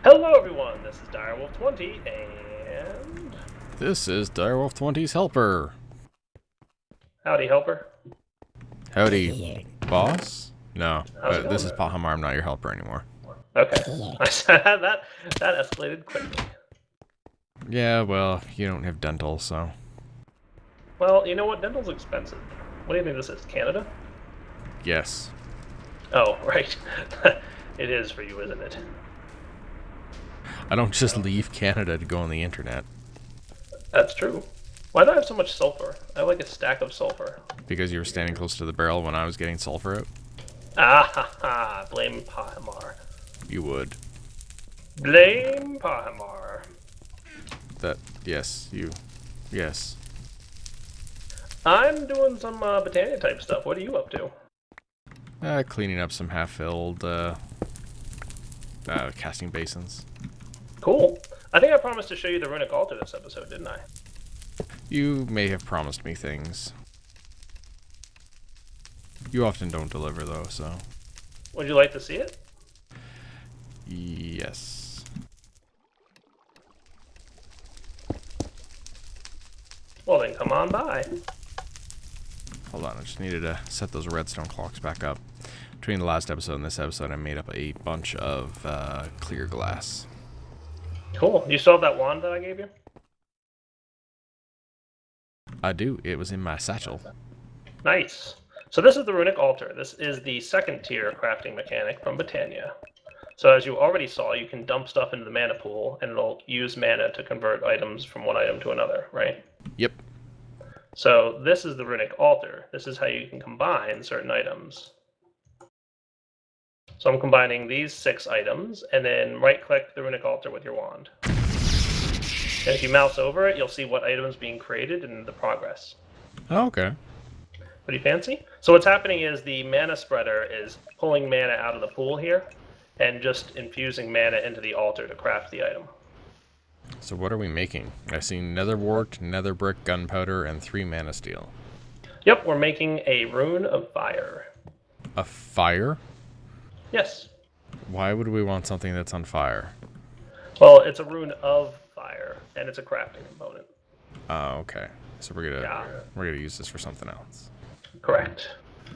Hello everyone, this is Direwolf20, and... This is Direwolf20's helper. Howdy, helper. Howdy, boss? No, this is going? Pahimar. I'm not your helper anymore. Okay. that escalated quickly. Yeah, well, you don't have dental, so... Well, you know what? Dental's expensive. What do you think this is, Canada? Yes. Oh, right. It is for you, isn't it? I don't just leave Canada to go on the internet. That's true. Why do I have so much sulfur? I have like a stack of sulfur. Because you were standing close to the barrel when I was getting sulfur out? Ah ha ha! Blame Pahimar. You would. Blame Pahimar. Yes. I'm doing some Botania type stuff. What are you up to? Cleaning up some half-filled, casting basins. Cool. I think I promised to show you the runic altar this episode, didn't I? You may have promised me things. You often don't deliver, though, so... Would you like to see it? Yes. Well then, come on by. Hold on, I just needed to set those redstone clocks back up. Between the last episode and this episode, I made up a bunch of clear glass. Cool. You still have that wand that I gave you? I do. It was in my satchel. Nice. So this is the runic altar. This is the second tier crafting mechanic from Botania. So as you already saw, you can dump stuff into the mana pool, and it'll use mana to convert items from one item to another, right? Yep. So this is the runic altar. This is how you can combine certain items. So I'm combining these 6 items, and then right-click the runic altar with your wand. And if you mouse over it, you'll see what item's being created and the progress. Oh, okay. Pretty fancy. So what's happening is the mana spreader is pulling mana out of the pool here, and just infusing mana into the altar to craft the item. So what are we making? I see nether wart, nether brick, gunpowder, and 3 mana steel. Yep, we're making a rune of fire. A fire? Yes. Why would we want something that's on fire? Well, it's a rune of fire, and it's a crafting component. Oh, okay. So we're gonna use this for something else. Correct.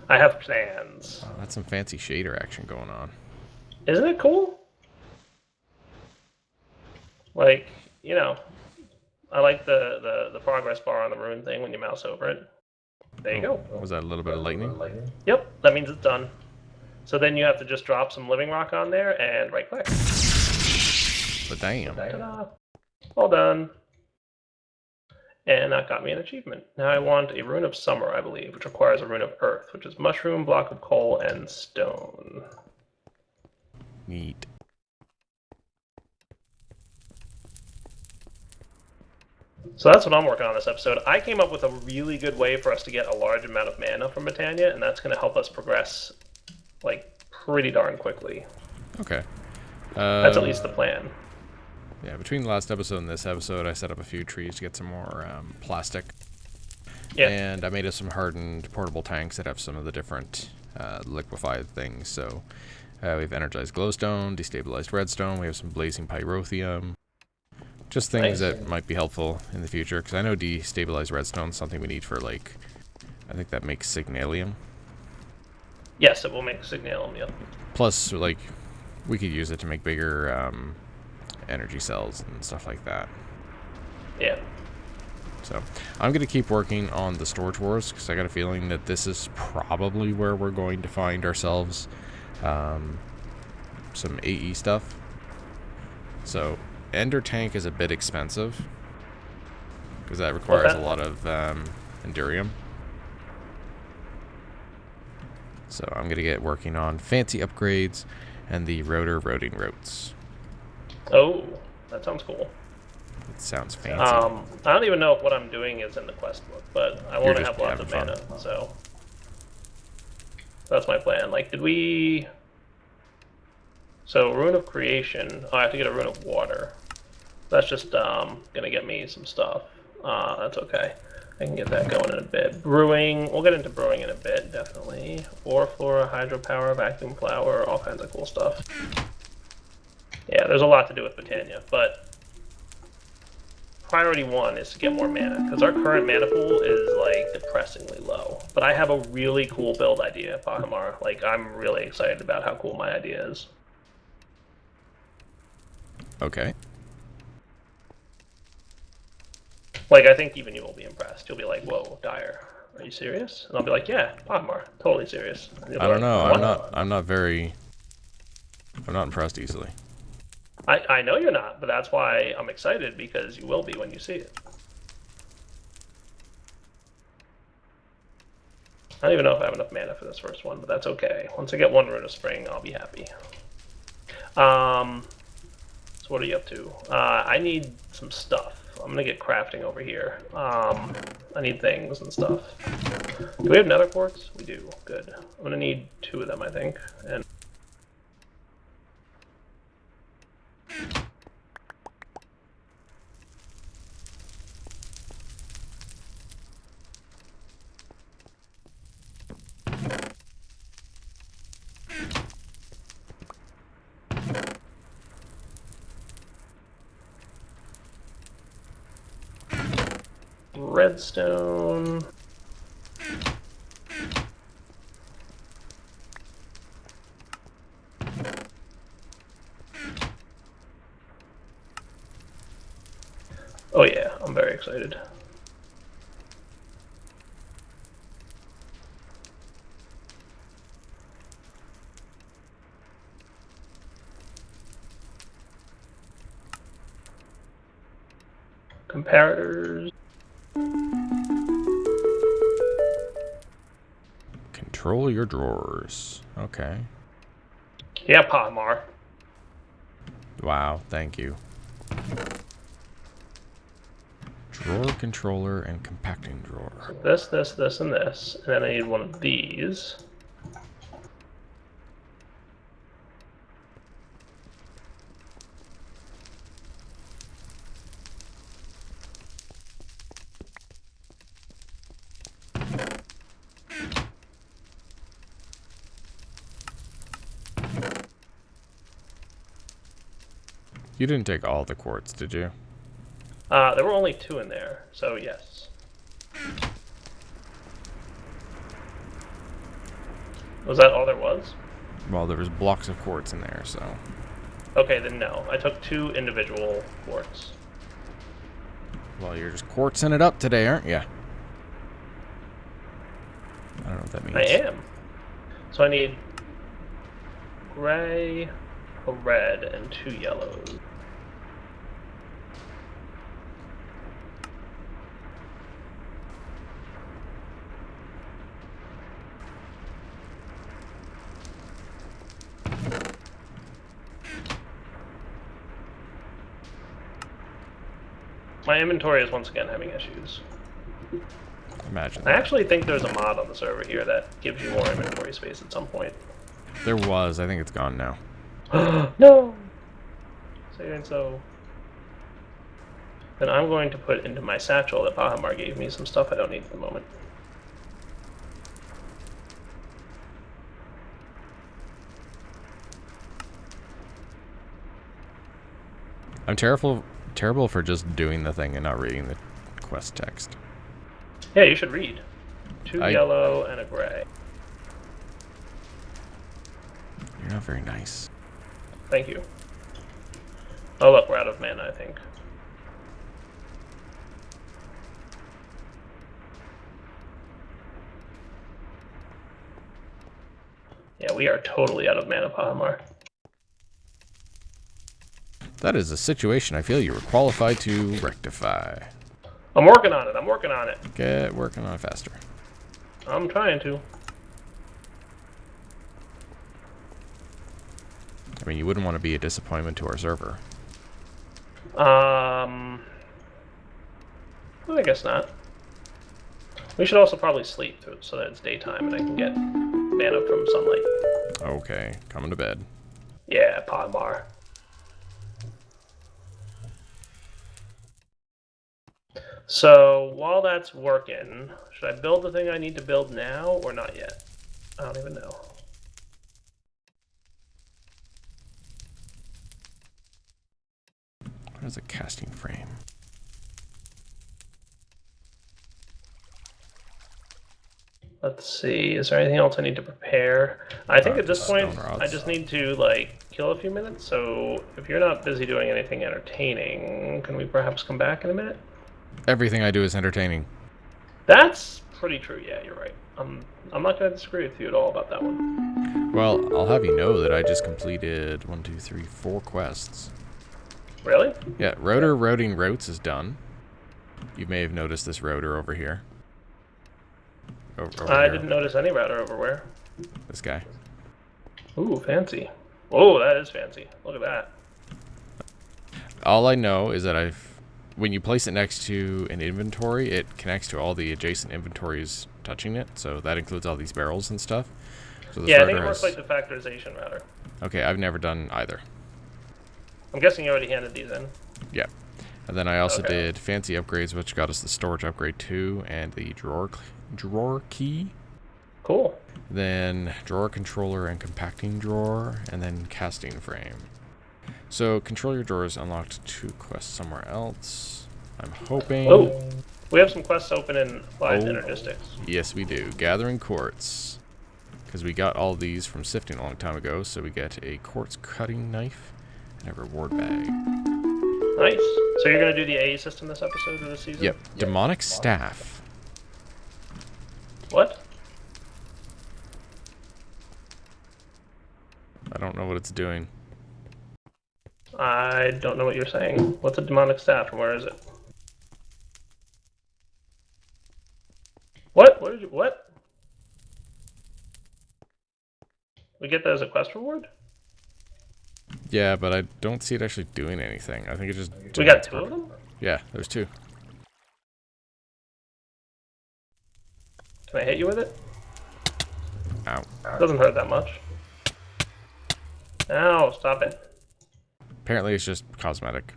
I have plans. Oh, that's some fancy shader action going on. Isn't it cool? Like, you know, I like the progress bar on the rune thing when you mouse over it. There you go. Was that a little bit of lightning? Yep, that means it's done. So then you have to just drop some living rock on there and right click. But damn. Ta-da. All done. And that got me an achievement. Now I want a rune of summer, I believe, which requires a rune of earth, which is mushroom, block of coal, and stone. Neat. So that's what I'm working on this episode. I came up with a really good way for us to get a large amount of mana from Botania, and that's going to help us progress, like, pretty darn quickly. Okay. That's at least the plan. Yeah, between the last episode and this episode, I set up a few trees to get some more plastic. Yeah. And I made us some hardened portable tanks that have some of the different liquefied things. So we have energized glowstone, destabilized redstone, we have some blazing pyrotheum. Just things that might be helpful in the future, because I know destabilized redstone is something we need for, like, I think that makes signalium. Yes, it will make signalium, yep. Plus, like, we could use it to make bigger energy cells and stuff like that. Yeah. So I'm going to keep working on the storage wars, because I got a feeling that this is probably where we're going to find ourselves some AE stuff. So Ender Tank is a bit expensive, because that requires a lot of Endurium. So I'm going to get working on fancy upgrades and the routing routes. Oh, that sounds cool. It sounds fancy. I don't even know if what I'm doing is in the quest book, but I want to have lots of mana, so that's my plan. Like, did we... So, Rune of Creation. Oh, I have to get a Rune of Water. That's just gonna get me some stuff. That's okay. I can get that going in a bit. Brewing, we'll get into brewing in a bit, definitely. Ore flora, hydropower, vacuum flower, all kinds of cool stuff. Yeah, Yeah, there's a lot to do with Botania, but priority 1 is to get more mana, because our current mana pool is, like, depressingly low. But I have a really cool build idea, Pahimar. Like, I'm really excited about how cool my idea is. Okay. Like, I think even you will be impressed. You'll be like, whoa, Dire, are you serious? And I'll be like, yeah, Pahimar, totally serious. I don't know. I'm not impressed easily. I know you're not, but that's why I'm excited, because you will be when you see it. I don't even know if I have enough mana for this first one, but that's okay. Once I get one Rune of Spring, I'll be happy. So what are you up to? I need some stuff. I'm gonna get crafting over here. I need things and stuff. Do we have nether quartz? We do. Good. I'm gonna need 2 of them, I think. And redstone. Oh yeah, I'm very excited. Comparators. Control your drawers. Okay. Yeah, Pahimar. Wow, thank you. Drawer controller and compacting drawer. This, and this. And then I need one of these. You didn't take all the quartz, did you? There were only 2 in there, so yes. Was that all there was? Well, there was blocks of quartz in there, so... Okay, then no. I took 2 individual quartz. Well, you're just quartzing it up today, aren't you? I don't know what that means. I am. So I need gray, a red, and 2 yellows. My inventory is once again having issues. Imagine. I actually think there's a mod on the server here that gives you more inventory space at some point. There was. I think it's gone now. No! Saying so. Then I'm going to put into my satchel that Pahimar gave me some stuff I don't need at the moment. I'm terrible for just doing the thing and not reading the quest text. Yeah, you should read. 2 yellow and a gray. You're not very nice. Thank you. Oh look, we're out of mana, I think. Yeah, we are totally out of mana, Pahimar. That is a situation I feel you were qualified to rectify. I'm working on it, I'm working on it. Get working on it faster. I'm trying to. I mean, you wouldn't want to be a disappointment to our server. I guess not. We should also probably sleep so that it's daytime and I can get mana from sunlight. Okay, coming to bed. Yeah, Pahimar. So, while that's working, should I build the thing I need to build now or not yet? I don't even know. Where's a casting frame? Let's see. Is there anything else I need to prepare? I think at this Just point, stone I rods. just need to like kill a few minutes. So if you're not busy doing anything entertaining, can we perhaps come back in a minute? Everything I do is entertaining. That's pretty true. Yeah, you're right. I'm not going to disagree with you at all about that one. Well, I'll have you know that I just completed 4 quests. Really? Yeah, rotor routing routes is done. You may have noticed this rotor over here. Over I here. didn't notice any router overwear. This guy. Ooh, fancy. Whoa, that is fancy. Look at that. All I know is that when you place it next to an inventory, it connects to all the adjacent inventories touching it. So that includes all these barrels and stuff. So this Yeah, I think it rotor works like the factorization router. Okay, I've never done either. I'm guessing you already handed these in. Yeah. And then I also did fancy upgrades, which got us the storage upgrade 2 and the drawer key. Cool. Then drawer controller and compacting drawer, and then casting frame. So control your drawers unlocked 2 quests somewhere else. I'm hoping. Oh, we have some quests open in Applied Energistics. Yes, we do. Gathering quartz, because we got all these from sifting a long time ago. So we get a quartz cutting knife and a reward bag. Nice. So you're gonna do the AE system this episode or this season? Yep. Demonic staff. What? I don't know what it's doing. I don't know what you're saying. What's a demonic staff and where is it? What? What did you? What? We get that as a quest reward? Yeah, but I don't see it actually doing anything. I think it just. We got 2 of them? Yeah, there's 2. Can I hit you with it? Ow. It doesn't hurt that much. Ow, stop it. Apparently it's just cosmetic.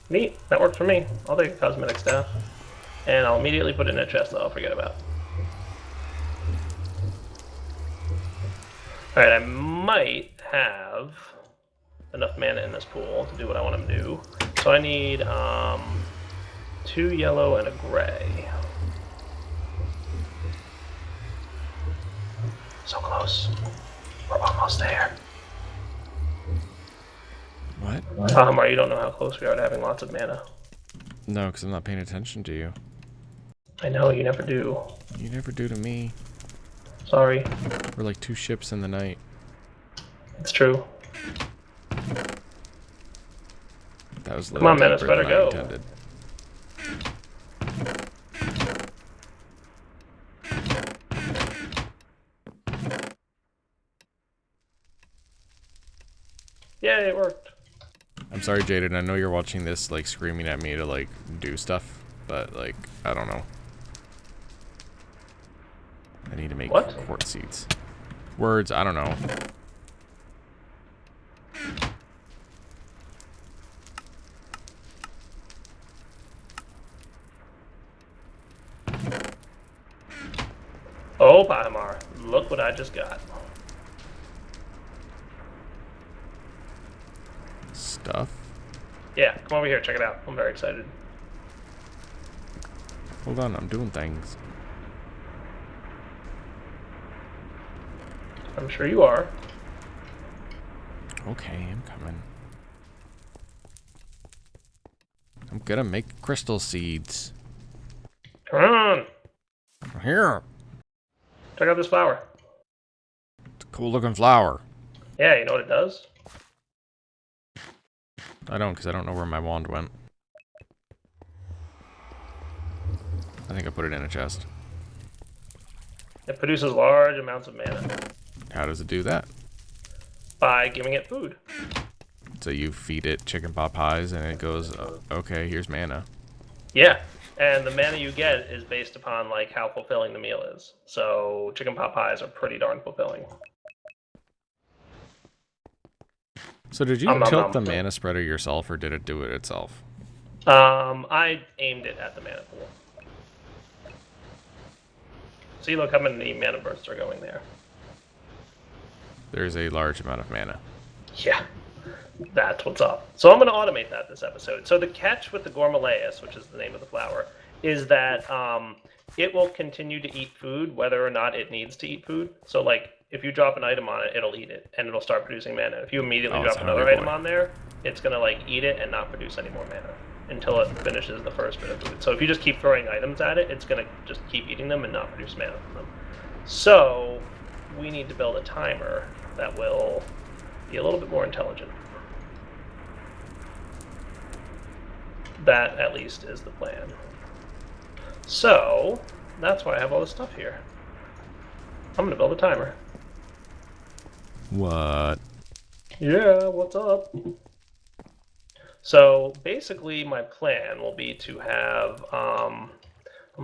Neat. That worked for me. I'll take a cosmetic staff. And I'll immediately put it in a chest that I'll forget about. Alright, I might have enough mana in this pool to do what I want to do. So I need 2 yellow and a gray. So close. We're almost there. What? Pahimar, you don't know how close we are to having lots of mana. No, because I'm not paying attention to you. I know, you never do. You never do to me. Sorry. We're like 2 ships in the night. It's true. That was Come on, Menace, deeper better than I go. intended. Yeah, it worked. I'm sorry, Jaden. I know you're watching this, like, screaming at me to, like, do stuff, but, like, I don't know. I need to make quartz seeds. Words, I don't know. Oh, Pahimar, look what I just got. Stuff? Yeah, come over here, check it out. I'm very excited. Hold on, I'm doing things. I'm sure you are. Okay, I'm coming. I'm gonna make crystal seeds. Come on! Here! Check out this flower. It's a cool looking flower. Yeah, you know what it does? I don't, because I don't know where my wand went. I think I put it in a chest. It produces large amounts of mana How does it do that? by giving it food. So you feed it chicken pot pies and it goes, okay, here's mana. Yeah, and the mana you get is based upon like how fulfilling the meal is. So chicken pot pies are pretty darn fulfilling. So did you tilt the mana spreader yourself or did it do it itself? I aimed it at the mana pool. See, look how many mana bursts are going there. There's a large amount of mana. Yeah. That's what's up. So I'm going to automate that this episode. So the catch with the Gormalaeus, which is the name of the flower, is that it will continue to eat food whether or not it needs to eat food. So like if you drop an item on it, it'll eat it and it'll start producing mana. If you immediately drop another item on there, it's going to like eat it and not produce any more mana until it finishes the first bit of food. So if you just keep throwing items at it, it's going to just keep eating them and not produce mana from them. So we need to build a timer that will be a little bit more intelligent. That, at least, is the plan. So, that's why I have all this stuff here. I'm gonna build a timer. What? Yeah, what's up? So, basically, my plan will be to have, I'm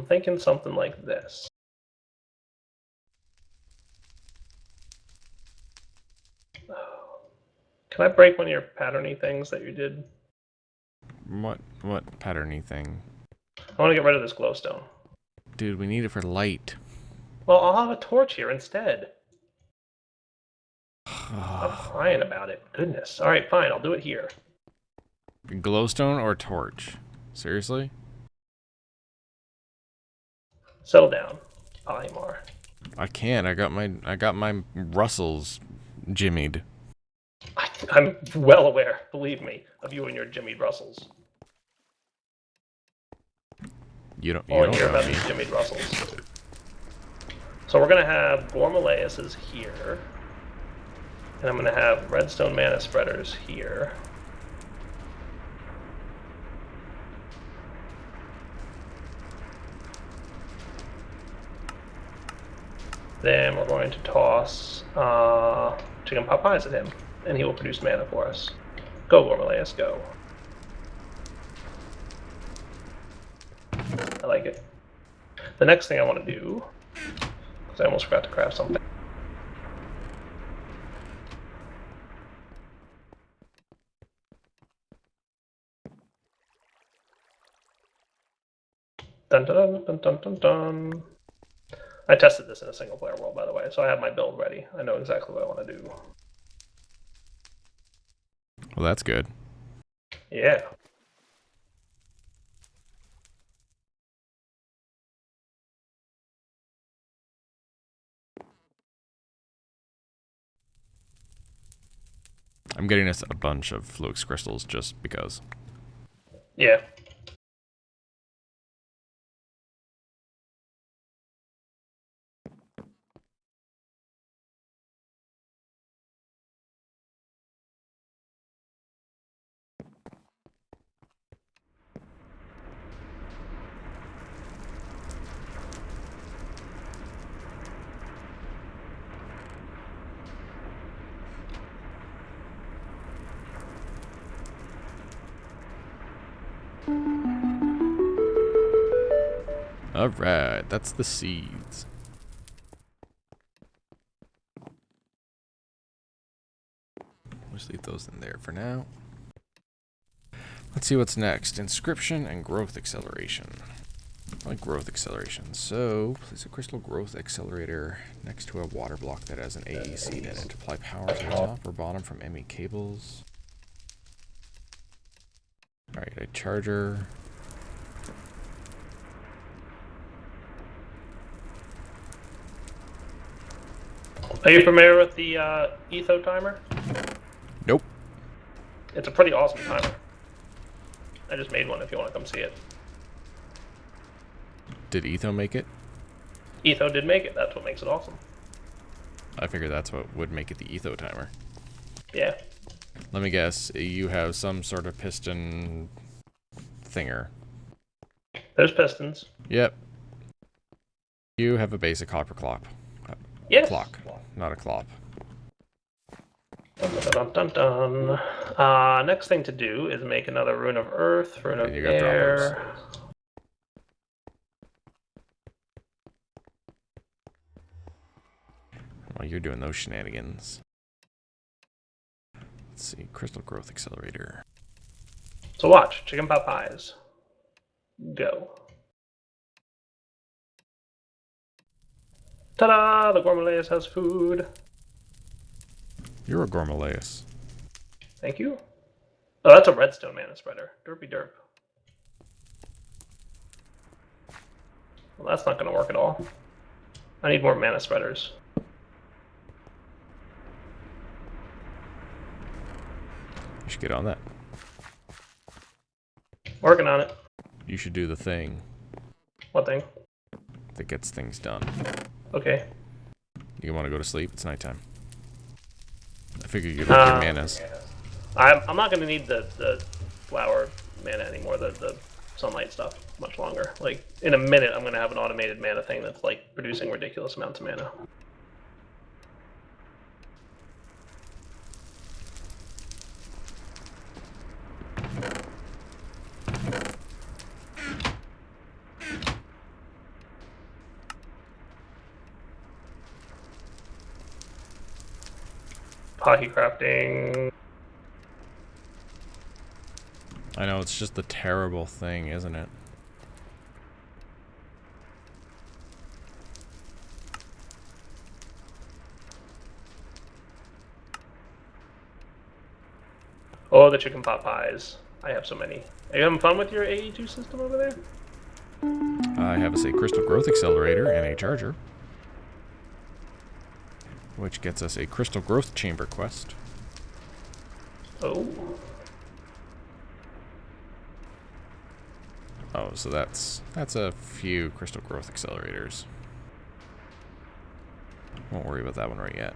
thinking something like this. Can I break one of your patterny things that you did? What patterny thing? I want to get rid of this glowstone. Dude, we need it for light. Well, I'll have a torch here instead. I'm crying about it. Goodness. Alright, fine, I'll do it here. Glowstone or torch? Seriously? Settle down, Pahimar. I can't. I got my Russells jimmied. I'm well aware, believe me, of you and your Jimmy Russells. You don't hear about these Jimmy Russells. So we're gonna have Gormalaeuses here, and I'm gonna have Redstone Mana Spreaders here. Then we're going to toss chicken pot pies at him, and he will produce mana for us. Go, Gormalaeus, go. I like it. The next thing I want to do, because I almost forgot to craft something. Dun dun dun dun dun dun. I tested this in a single player world, by the way, so I have my build ready. I know exactly what I want to do. Well, that's good. Yeah. I'm getting us a bunch of Flux crystals just because. Yeah. Alright, that's the seeds. Let's leave those in there for now. Let's see what's next. Inscription and growth acceleration. I like growth acceleration. So, place a crystal growth accelerator next to a water block that has an AEC in it. Apply power to the top or bottom from ME cables. Alright, a charger. Are you familiar with the Etho timer? Nope. It's a pretty awesome timer. I just made one if you want to come see it. Did Etho make it? Etho did make it. That's what makes it awesome. I figured that's what would make it the Etho timer. Yeah. Let me guess. You have some sort of piston thinger. There's pistons. Yep. You have a basic copper clock. Yes. Clock, not a clop. Dun, dun, dun, dun, dun. Next thing to do is make another rune of earth, rune of air. While you're doing those shenanigans. Let's see, crystal growth accelerator. So watch, chicken pot pies. Go. Ta-da! The Gormalaeus has food. You're a Gormalaeus. Thank you. Oh, that's a redstone mana spreader. Derpy derp. Well, that's not going to work at all. I need more mana spreaders. You should get on that. Working on it. You should do the thing What thing? that gets things done. Okay. You want to go to sleep? It's nighttime. I figure you look your manas. I'm not going to need the flower mana anymore, the sunlight stuff, much longer. Like, in a minute, I'm going to have an automated mana thing that's, like, producing ridiculous amounts of mana. Hockey crafting. I know, it's just the terrible thing, isn't it? Oh, the chicken pot pies. I have so many. Are you having fun with your AE2 system over there? I have a crystal growth accelerator and a charger, which gets us a crystal growth chamber quest. Oh. Oh, so that's a few crystal growth accelerators. Won't worry about that one right yet.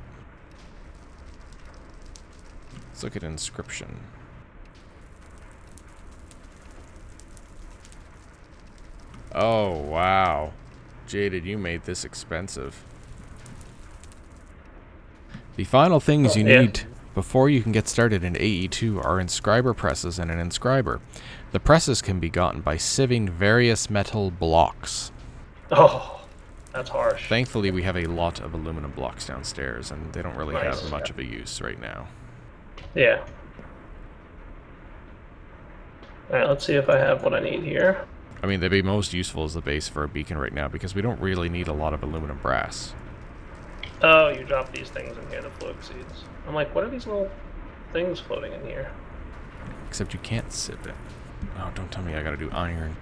Let's look at inscription. Oh, wow. Jaded, you made this expensive. The final things you need before you can get started in AE2 are inscriber presses and an inscriber. The presses can be gotten by sieving various metal blocks. Oh, that's harsh. Thankfully, we have a lot of aluminum blocks downstairs, and they don't really Nice. have much of a use right now. Yeah. Alright, let's see if I have what I need here. I mean, they'd be most useful as the base for a beacon right now, because we don't really need a lot of aluminum brass. Oh, you dropped these things in here, the float seeds. I'm like, what are these little things floating in here? Except you can't sieve it. Oh, don't tell me I gotta do iron.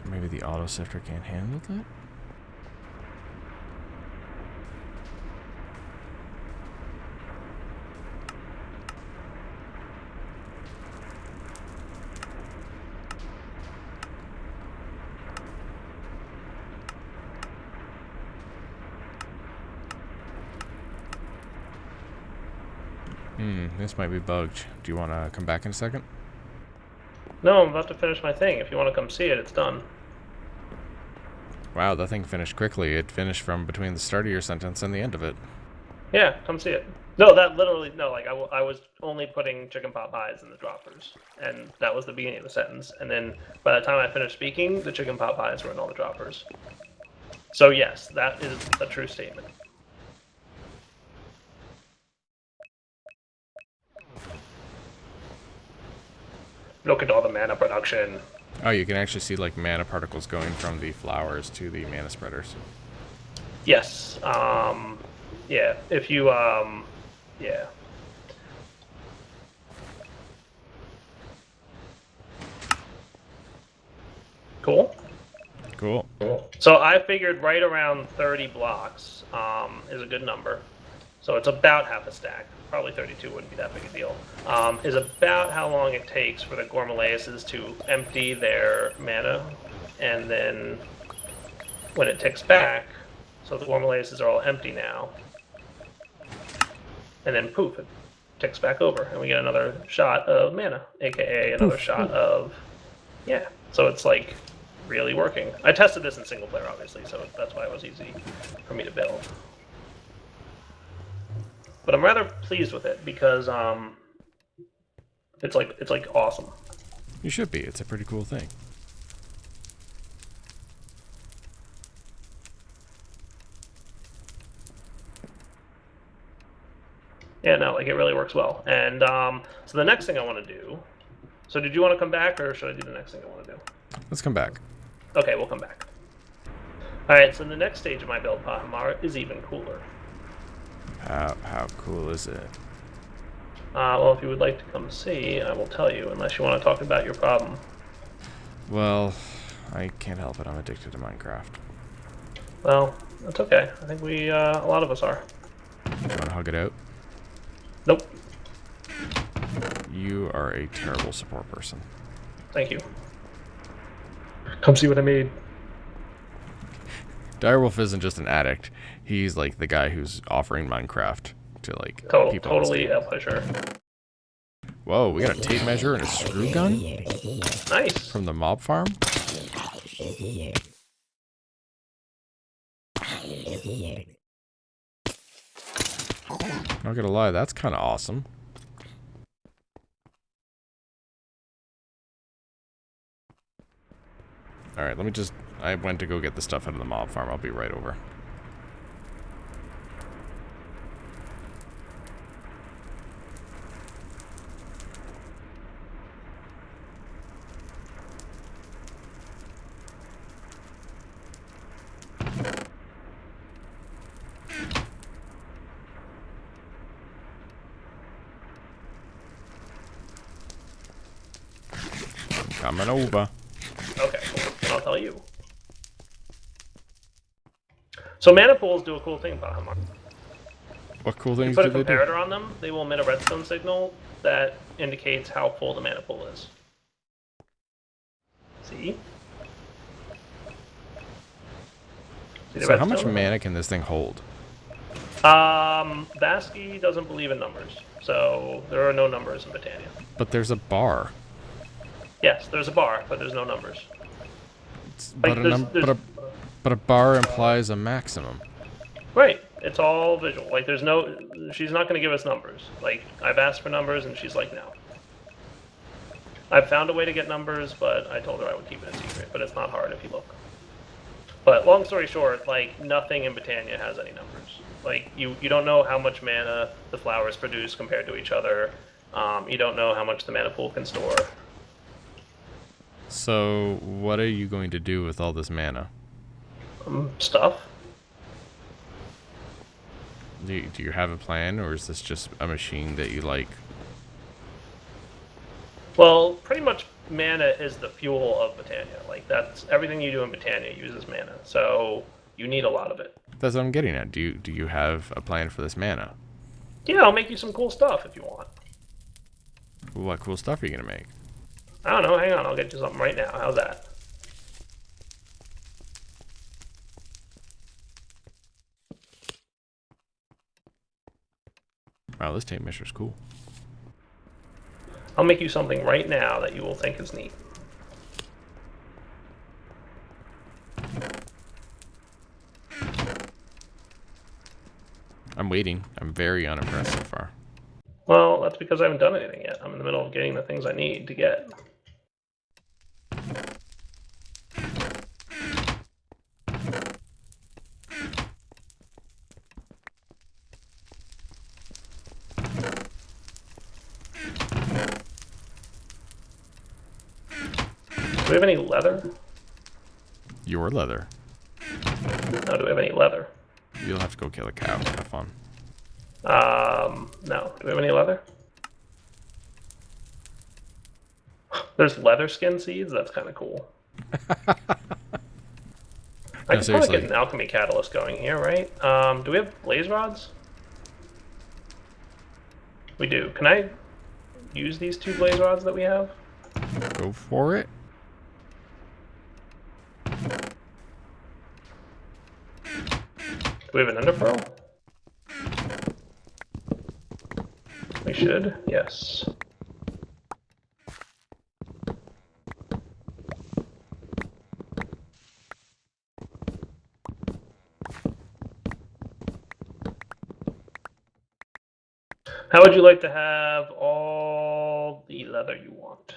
Maybe the auto sifter can't handle that? This might be bugged. Do you want to come back in a second? No, I'm about to finish my thing. If you want to come see it, it's done. Wow, that thing finished quickly. It finished from between the start of your sentence and the end of it. Yeah, come see it. No, that literally, no, like, I was only putting chicken pot pies in the droppers. And that was the beginning of the sentence. And then by the time I finished speaking, the chicken pot pies were in all the droppers. So yes, that is a true statement. Look at all the mana production. Oh, you can actually see like mana particles going from the flowers to the mana spreaders. Yes. Yeah. If you yeah. Cool. Cool. So I figured right around 30 blocks is a good number. So it's about half a stack. Probably 32 wouldn't be that big a deal. Is about how long it takes for the Gormalaises to empty their mana, and then when it ticks back, so the Gormalaises are all empty now, and then poof, it ticks back over, and we get another shot of mana, aka another shot of, yeah. So it's like really working. I tested this in single player, obviously, so that's why it was easy for me to build. But I'm rather pleased with it because It's like awesome. You should be. It's a pretty cool thing. Yeah, no, like it really works well. And so the next thing I want to do. So did you want to come back, or should I do the next thing I want to do? Let's come back. Okay, we'll come back. All right. So the next stage of my build, Pahimar, is even cooler. How cool is it? Well, if you would like to come see, I will tell you. Unless you want to talk about your problem. Well, I can't help it. I'm addicted to Minecraft. Well, that's okay. I think a lot of us are. You want to hug it out? Nope. You are a terrible support person. Thank you. Come see what I made. Direwolf isn't just an addict. He's like the guy who's offering Minecraft to like people. Totally a pleasure. Whoa, we got a tape measure and a screw gun? Nice. From the mob farm? Not gonna lie, that's kind of awesome. Alright, let me just... I went to go get the stuff out of the mob farm. I'll be right over. Coming over. Okay, cool. And I'll tell you. So mana pools do a cool thing, Pahimar. What cool You things put a do they do? comparator on them, they will emit a redstone signal that indicates how full the mana pool is. See? See the So how much redstone? mana can this thing hold? Vasky doesn't believe in numbers, so there are no numbers in Britannia. But there's a bar. Yes, there's a bar, but there's no numbers. But, Like, but a bar implies a maximum. Right. It's all visual. Like, there's no... She's not going to give us numbers. Like, I've asked for numbers, and she's like, no. I've found a way to get numbers, but I told her I would keep it a secret. But it's not hard if you look. But long story short, like, nothing in Britannia has any numbers. Like, you don't know how much mana the flowers produce compared to each other. You don't know how much the mana pool can store. So, what are you going to do with all this mana? Stuff. Do you have a plan, or is this just a machine that you like? Well, pretty much mana is the fuel of Britannia. Like, that's everything you do in Britannia uses mana. So you need a lot of it. That's what I'm getting at. Do you have a plan for this mana? Yeah, I'll make you some cool stuff if you want. What cool stuff are you gonna make? I don't know. Hang on. I'll get you something right now. How's that? Wow, this tape measure's cool. I'll make you something right now that you will think is neat. I'm waiting. I'm very unimpressed so far. Well, that's because I haven't done anything yet. I'm in the middle of getting the things I need to get. Do we have any leather? Your leather. No, do we have any leather? You'll have to go kill a cow. Have fun. No. Do we have any leather? There's leather skin seeds? That's kind of cool. I can probably get an alchemy catalyst going here, right? Do we have blaze rods? We do. Can I use these 2 blaze rods that we have? Go for it. Do we have an ender pearl? We should, yes. How would you like to have all the leather? leather you want.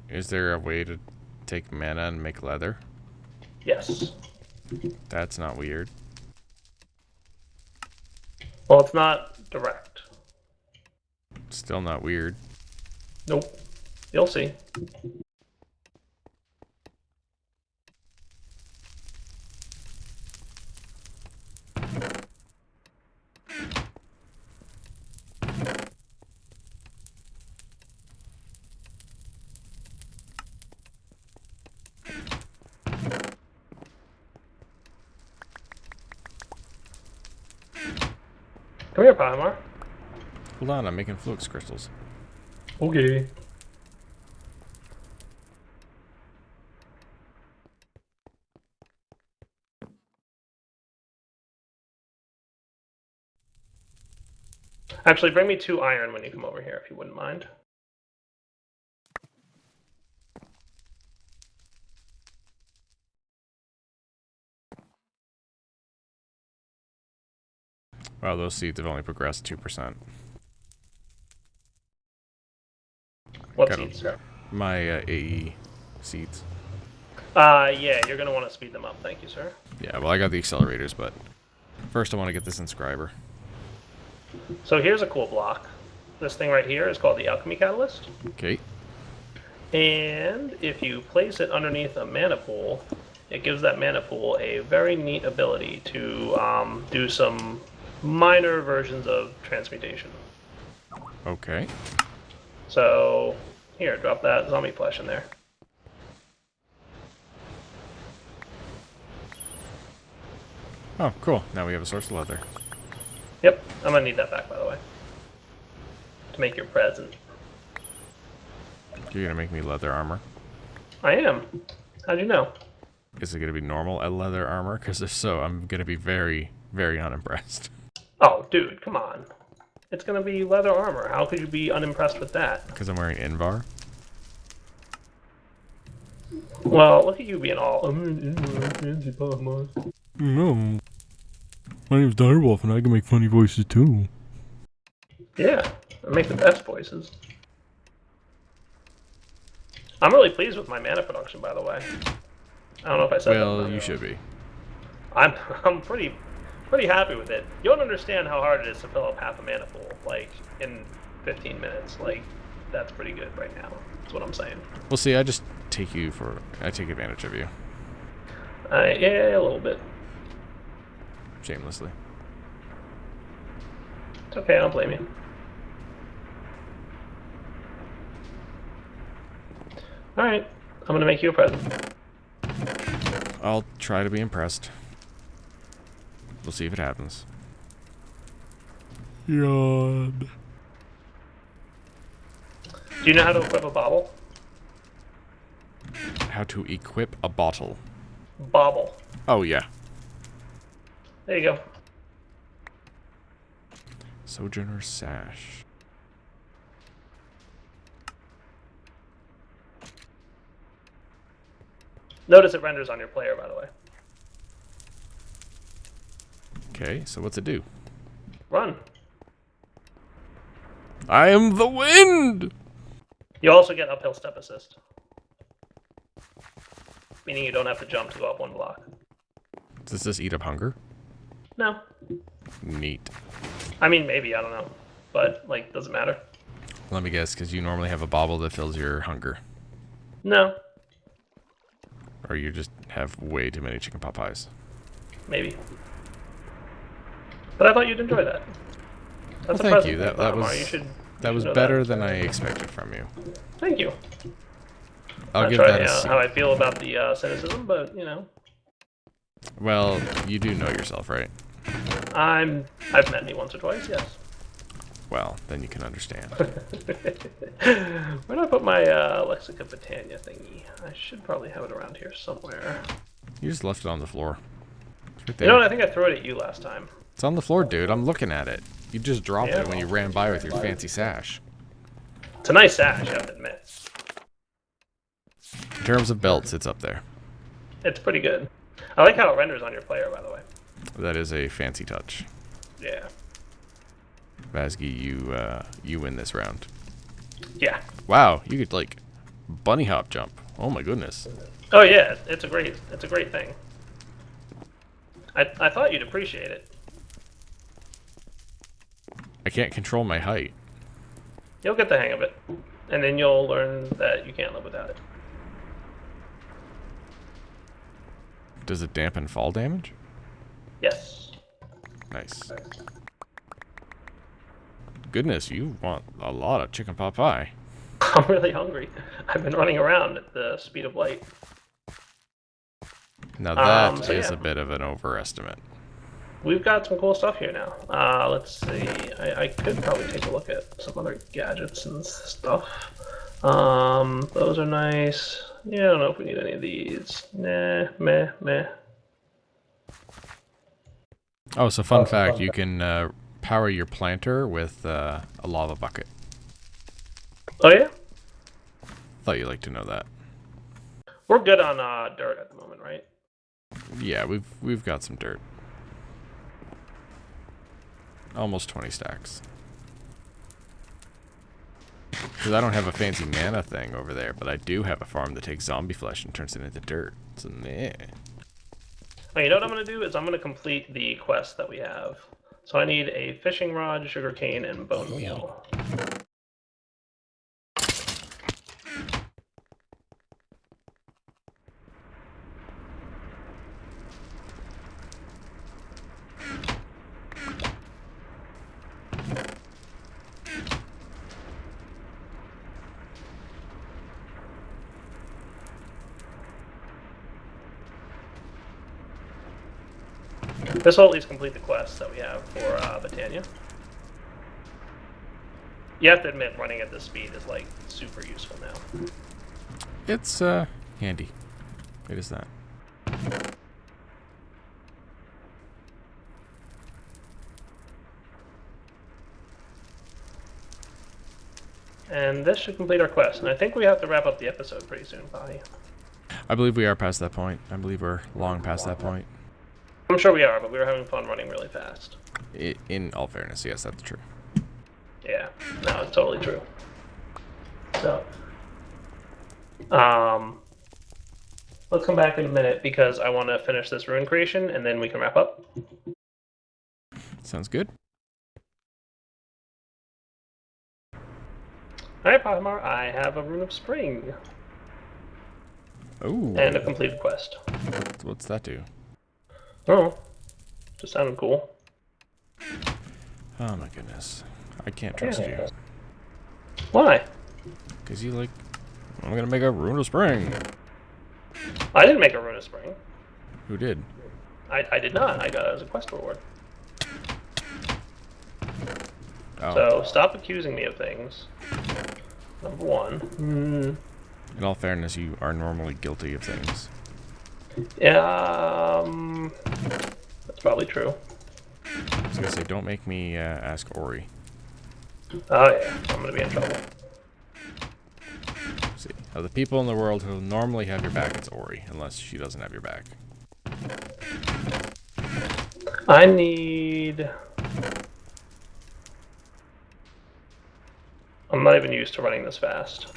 Is there a way to take mana and make leather? Yes. That's not weird. Well, it's not direct. Still not weird. Nope. You'll see. Come here, Pahimar. Hold on, I'm making flux crystals. Okay. Actually, bring me 2 iron when you come over here, if you wouldn't mind. Wow, those seeds have only progressed 2%. What Got seeds? My AE seeds. Yeah, you're going to want to speed them up. Thank you, sir. Yeah, well, I got the accelerators, but first I want to get this inscriber. So here's a cool block. This thing right here is called the Alchemy Catalyst. Okay. And if you place it underneath a mana pool, it gives that mana pool a very neat ability to do some minor versions of transmutation. Okay. So, here, drop that zombie flesh in there. Oh, cool. Now we have a source of leather. Yep, I'm going to need that back, by the way, to make your present. You're going to make me leather armor? I am. How'd you know? Is it going to be normal leather armor? Because if so, I'm going to be very, very unimpressed. Oh, dude, come on. It's going to be leather armor. How could you be unimpressed with that? Because I'm wearing Invar? Well, look at you being all, I'm an Invar, fancy Pahimar. No. My name's Direwolf and I can make funny voices too. Yeah, I make the best voices. I'm really pleased with my mana production, by the way. I don't know if I said that. Well, you should be. I'm pretty happy with it. You don't understand how hard it is to fill up half a mana pool, like, in 15 minutes. Like, that's pretty good right now. That's what I'm saying. Well, see, I take advantage of you. Yeah, a little bit. Shamelessly. It's okay, I don't blame you. Alright, I'm gonna make you a present. I'll try to be impressed. We'll see if it happens. Yawn. Do you know how to equip a bauble? How to equip a bottle. Bauble. Oh, yeah. There you go. Sojourner's Sash. Notice it renders on your player, by the way. Okay, so what's it do? Run. I am the wind! You also get uphill step assist. Meaning you don't have to jump to go up 1 block. Does this eat up hunger? No. Neat. I mean, maybe, I don't know. But, like, doesn't matter. Let me guess, because you normally have a bauble that fills your hunger. No. Or you just have way too many chicken pot pies. Maybe. But I thought you'd enjoy that. That's Well, thank you. That was better than I expected from you. Thank you. I'll Not give sure that a C. how I feel about the cynicism, but, you know. Well, you do know yourself, right? I've met me once or twice, yes. Well, then you can understand. Where did I put my Lexica Britannia thingy? I should probably have it around here somewhere. You just left it on the floor. It's right there. You know what? I think I threw it at you last time. It's on the floor, dude. I'm looking at it. You just dropped it when you ran by with your fancy sash. It's a nice sash, I have to admit. In terms of belts, it's up there. It's pretty good. I like how it renders on your player, by the way. That is a fancy touch. Yeah. Vazgi, you win this round. Yeah. Wow, you could like bunny hop jump. Oh my goodness. Oh yeah, it's a great thing. I thought you'd appreciate it. I can't control my height. You'll get the hang of it, and then you'll learn that you can't live without it. Does it dampen fall damage? Yes. Nice. Goodness, you want a lot of chicken pot pie. I'm really hungry. I've been running around at the speed of light. Now that so is yeah. a bit of an overestimate. We've got some cool stuff here now. Let's see. I could probably take a look at some other gadgets and stuff. Those are nice. Yeah, I don't know if we need any of these. Nah, meh. Oh, so fun fact, you can power your planter with a lava bucket. Oh yeah? Thought you'd like to know that. We're good on dirt at the moment, right? Yeah, we've got some dirt. Almost 20 stacks. Because I don't have a fancy mana thing over there, but I do have a farm that takes zombie flesh and turns it into dirt. So, meh. Oh, you know what I'm going to do is I'm going to complete the quest that we have. So I need a fishing rod, sugarcane, and bone meal. This will at least complete the quest that we have for Batania. You have to admit, running at this speed is like super useful now. It's handy. It is that. And this should complete our quest. And I think we have to wrap up the episode pretty soon, Pahi. I believe we are past that point. I believe we're long past that point. I'm sure we are, but we were having fun running really fast. In all fairness, yes, that's true. Yeah, no, it's totally true. So, let's come back in a minute because I want to finish this rune creation and then we can wrap up. Sounds good. Alright, Pahimar, I have a rune of spring. Oh. And a completed quest. What's that do? Oh, just sounded cool. Oh my goodness. I can't trust you. Why? Because you like, I'm going to make a rune of spring. I didn't make a rune of spring. Who did? I did not. I got it as a quest reward. Oh. So stop accusing me of things. Number one. In all fairness, you are normally guilty of things. Yeah, that's probably true. I was going to say, don't make me ask Ori. Oh yeah, I'm going to be in trouble. See, of the people in the world who normally have your back, it's Ori, unless she doesn't have your back. I need... I'm not even used to running this fast.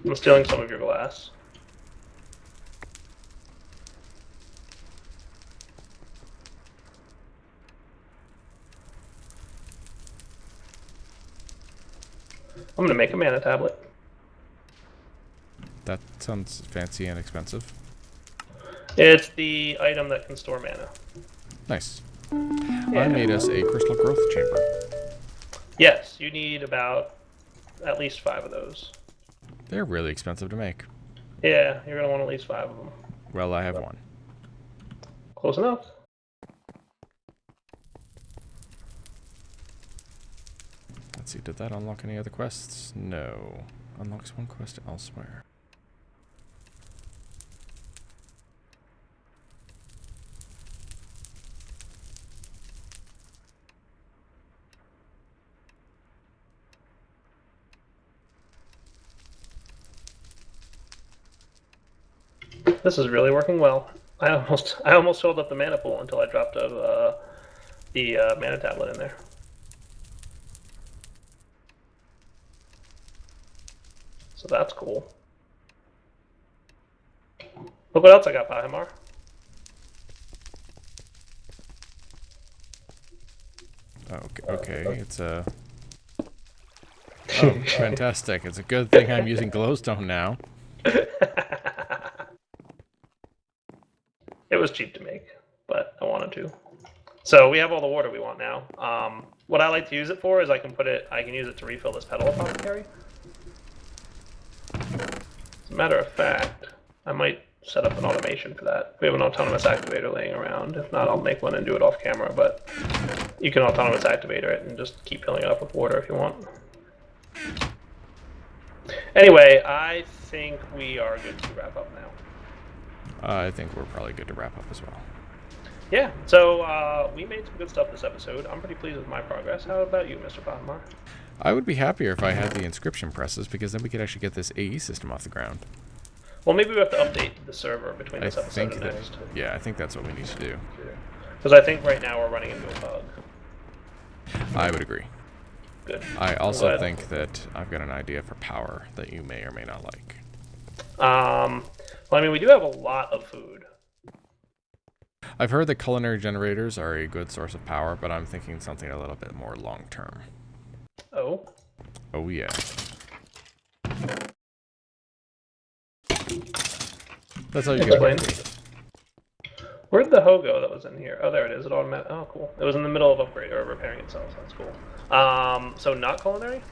I'm stealing some of your glass. I'm gonna make a mana tablet. That sounds fancy and expensive. It's the item that can store mana. Nice. Yeah. I made us a crystal growth chamber. Yes, you need about at least 5 of those. They're really expensive to make. Yeah, you're gonna want at least 5 of them. Well, I have one. Close enough. Let's see, did that unlock any other quests? No. Unlocks one quest elsewhere. This is really working well. I almost filled up the mana pool until I dropped a the mana tablet in there. So that's cool. Look what else I got, Pahimar. Okay, it's a... Oh, fantastic. It's a good thing I'm using glowstone now. It was cheap to make, but I wanted to. So we have all the water we want now. What I like to use it for is I can use it to refill this pedal apothecary. As a matter of fact, I might set up an automation for that. We have an autonomous activator laying around. If not, I'll make one and do it off camera, but you can autonomous activator it and just keep filling it up with water if you want. Anyway, I think we are good to wrap up now. I think we're probably good to wrap up as well. Yeah, so we made some good stuff this episode. I'm pretty pleased with my progress. How about you, Mr. Pahimar? I would be happier if I had the inscription presses, because then we could actually get this AE system off the ground. Well, maybe we have to update the server between this episode and next. Yeah, I think that's what we need to do. Because I think right now we're running into a bug. I would agree. Good. I also think that I've got an idea for power that you may or may not like. Well, I mean, we do have a lot of food. I've heard that culinary generators are a good source of power, but I'm thinking something a little bit more long-term. Oh? Oh, yeah. That's all you get. Where'd the hoe go that was in here? Oh, there it is. It automatic. Oh, cool. It was in the middle of upgrade or repairing itself. So that's cool. So not culinary?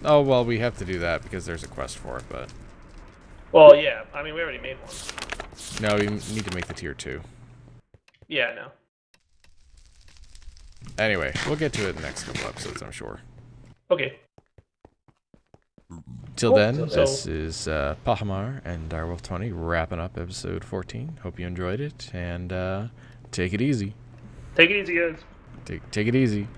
Oh, well, we have to do that because there's a quest for it, but... Well, yeah. I mean, we already made one. No, you need to make the tier 2. Yeah, I know. Anyway, we'll get to it in the next couple episodes, I'm sure. Okay. Till then, this is Pahimar and Direwolf20 wrapping up episode 14. Hope you enjoyed it, and take it easy. Take it easy, guys. Take it easy.